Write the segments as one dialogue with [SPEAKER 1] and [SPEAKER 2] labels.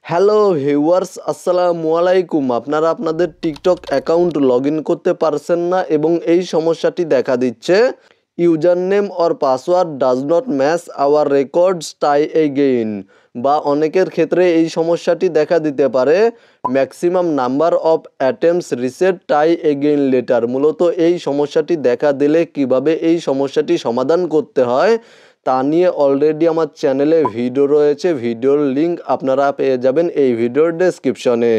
[SPEAKER 1] Hello viewers, আসসালামু আলাইকুম। আপনারা আপনাদের টিকটক অ্যাকাউন্ট লগ ইন করতে পারছেন না এবং এই সমস্যাটি দেখা দিচ্ছে। User name or password does not match our records try again, বা অনেকের ক্ষেত্রে এই সমস্যাটি দেখা দিতে পারে maximum number of attempts reset try again later. মূলত এই সমস্যাটি দেখা দিলে কিভাবে এই সমস্যাটি সমাধান করতে হয় তা নিয়ে অলরেডি আমার চ্যানেলে ভিডিও রয়েছে। ভিডিওর লিঙ্ক আপনারা পেয়ে যাবেন এই ভিডিওর ডেসক্রিপশনে।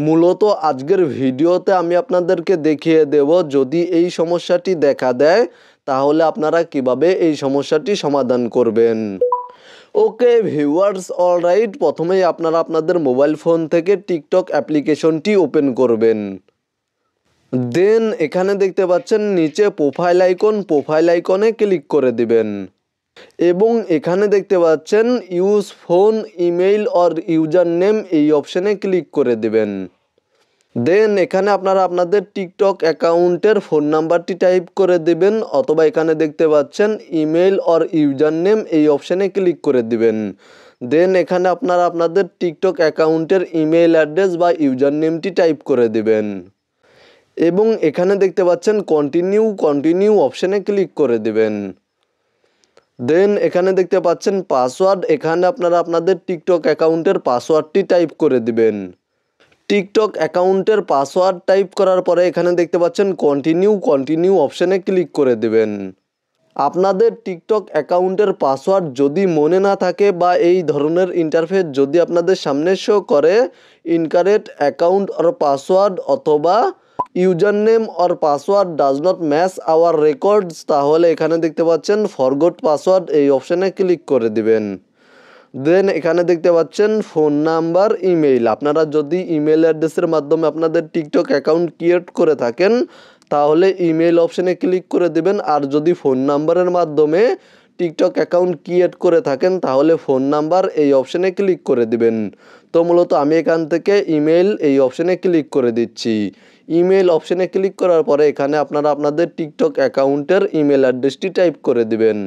[SPEAKER 1] মূলত আজকের ভিডিওতে আমি আপনাদেরকে দেখিয়ে দেব যদি এই সমস্যাটি দেখা দেয় তাহলে আপনারা কিভাবে এই সমস্যাটি সমাধান করবেন। ওকে ভিউয়ার্স, অলরাইট, প্রথমেই আপনারা আপনাদের মোবাইল ফোন থেকে টিকটক অ্যাপ্লিকেশনটি ওপেন করবেন। দেন এখানে দেখতে পাচ্ছেন নিচে প্রোফাইল আইকনে ক্লিক করে দিবেন এবং এখানে দেখতে পাচ্ছেন use phone email or user name, এই অপশানে ক্লিক করে দিবেন। দেন এখানে আপনারা আপনাদের টিকটক অ্যাকাউন্টের ফোন নাম্বারটি টাইপ করে দিবেন, অথবা এখানে দেখতে পাচ্ছেন ইমেইল অর ইউজার নেম, এই অপশানে ক্লিক করে দিবেন। দেন এখানে আপনারা আপনাদের টিকটক অ্যাকাউন্টের ইমেইল অ্যাড্রেস বা ইউজার নেমটি টাইপ করে দিবেন এবং এখানে দেখতে পাচ্ছেন কন্টিনিউ অপশানে ক্লিক করে দিবেন। দেন এখানে দেখতে পাচ্ছেন পাসওয়ার্ড, এখানে আপনারা আপনাদের টিকটক অ্যাকাউন্টের পাসওয়ার্ডটি টাইপ করে দিবেন। টিকটক অ্যাকাউন্টের পাসওয়ার্ড টাইপ করার পরে এখানে দেখতে পাচ্ছেন কন্টিনিউ অপশানে ক্লিক করে দিবেন। আপনাদের টিকটক অ্যাকাউন্টের পাসওয়ার্ড যদি মনে না থাকে বা এই ধরনের ইন্টারফেস যদি আপনাদের সামনে শো করে ইনকারেক্ট অ্যাকাউন্ট অর পাসওয়ার্ড অথবা user name or password does not match our records, তাহলে এখানে দেখতে পাচ্ছেন ফরগট পাসওয়ার্ড, এই অপশানে ক্লিক করে দিবেন। দেন এখানে দেখতে পাচ্ছেন ফোন নাম্বার ইমেইল, আপনারা যদি ইমেল অ্যাড্রেসের মাধ্যমে আপনাদের টিকটক অ্যাকাউন্ট ক্রিয়েট করে থাকেন তাহলে ইমেল অপশানে ক্লিক করে দিবেন, আর যদি ফোন নাম্বারের মাধ্যমে টিকটক অ্যাকাউন্ট ক্রিয়েট করে থাকেন তাহলে ফোন নাম্বার, এই অপশানে ক্লিক করে দিবেন। তো মূলত আমি এখান থেকে ইমেল, এই অপশানে ক্লিক করে দিচ্ছি। ইমেল অপশানে ক্লিক করার পরে এখানে আপনারা আপনাদের টিকটক অ্যাকাউন্টের ইমেল অ্যাড্রেসটি টাইপ করে দিবেন,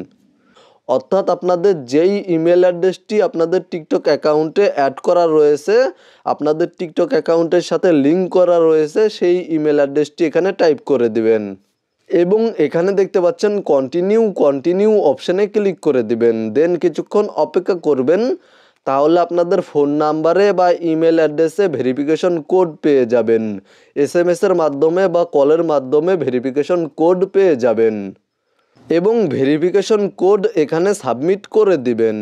[SPEAKER 1] অর্থাৎ আপনাদের যেই ইমেল অ্যাড্রেসটি আপনাদের টিকটক অ্যাকাউন্টে অ্যাড করা রয়েছে, আপনাদের টিকটক অ্যাকাউন্টের সাথে লিঙ্ক করা রয়েছে, সেই ইমেল অ্যাড্রেসটি এখানে টাইপ করে দিবেন এবং এখানে দেখতে পাচ্ছেন কন্টিনিউ অপশানে ক্লিক করে দিবেন। দেন কিছুক্ষণ অপেক্ষা করবেন, তাহলে আপনাদের ফোন নাম্বারে বা ইমেল অ্যাড্রেসে ভেরিফিকেশন কোড পেয়ে যাবেন। SMS-এর মাধ্যমে বা কলের মাধ্যমে ভেরিফিকেশন কোড পেয়ে যাবেন এবং ভেরিফিকেশন কোড এখানে সাবমিট করে দিবেন।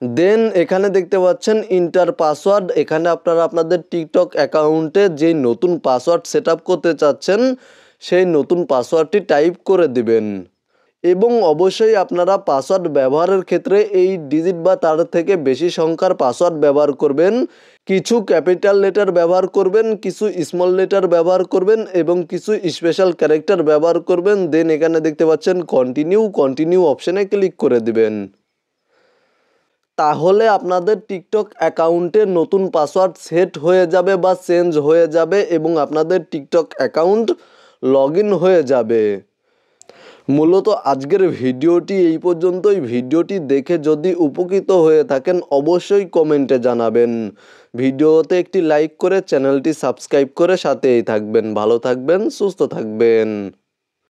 [SPEAKER 1] দেন এখানে দেখতে পাচ্ছেন ইন্টার পাসওয়ার্ড, এখানে আপনারা আপনাদের টিকটক অ্যাকাউন্টে যেই নতুন পাসওয়ার্ড সেট আপ করতে চাচ্ছেন সেই নতুন পাসওয়ার্ডটি টাইপ করে দিবেন এবং অবশ্যই আপনারা পাসওয়ার্ড ব্যবহারের ক্ষেত্রে 8 ডিজিট বা তার থেকে বেশি সংখ্যার পাসওয়ার্ড ব্যবহার করবেন। কিছু ক্যাপিটাল লেটার ব্যবহার করবেন, কিছু স্মল লেটার ব্যবহার করবেন এবং কিছু স্পেশাল ক্যারেক্টার ব্যবহার করবেন। দেন এখানে দেখতে পাচ্ছেন কন্টিনিউ অপশানে ক্লিক করে দিবেন। তাহলে আপনাদের টিকটক অ্যাকাউন্টে নতুন পাসওয়ার্ড সেট হয়ে যাবে বা চেঞ্জ হয়ে যাবে এবং আপনাদের টিকটক অ্যাকাউন্ট লগ ইন হয়ে যাবে। মূলত আজকের ভিডিওটি এই পর্যন্তই। ভিডিওটি দেখে যদি উপকৃত হয়ে থাকেন অবশ্যই কমেন্টে জানাবেন। ভিডিওতে একটি লাইক করে চ্যানেলটি সাবস্ক্রাইব করে সাথেই থাকবেন। ভালো থাকবেন, সুস্থ থাকবেন।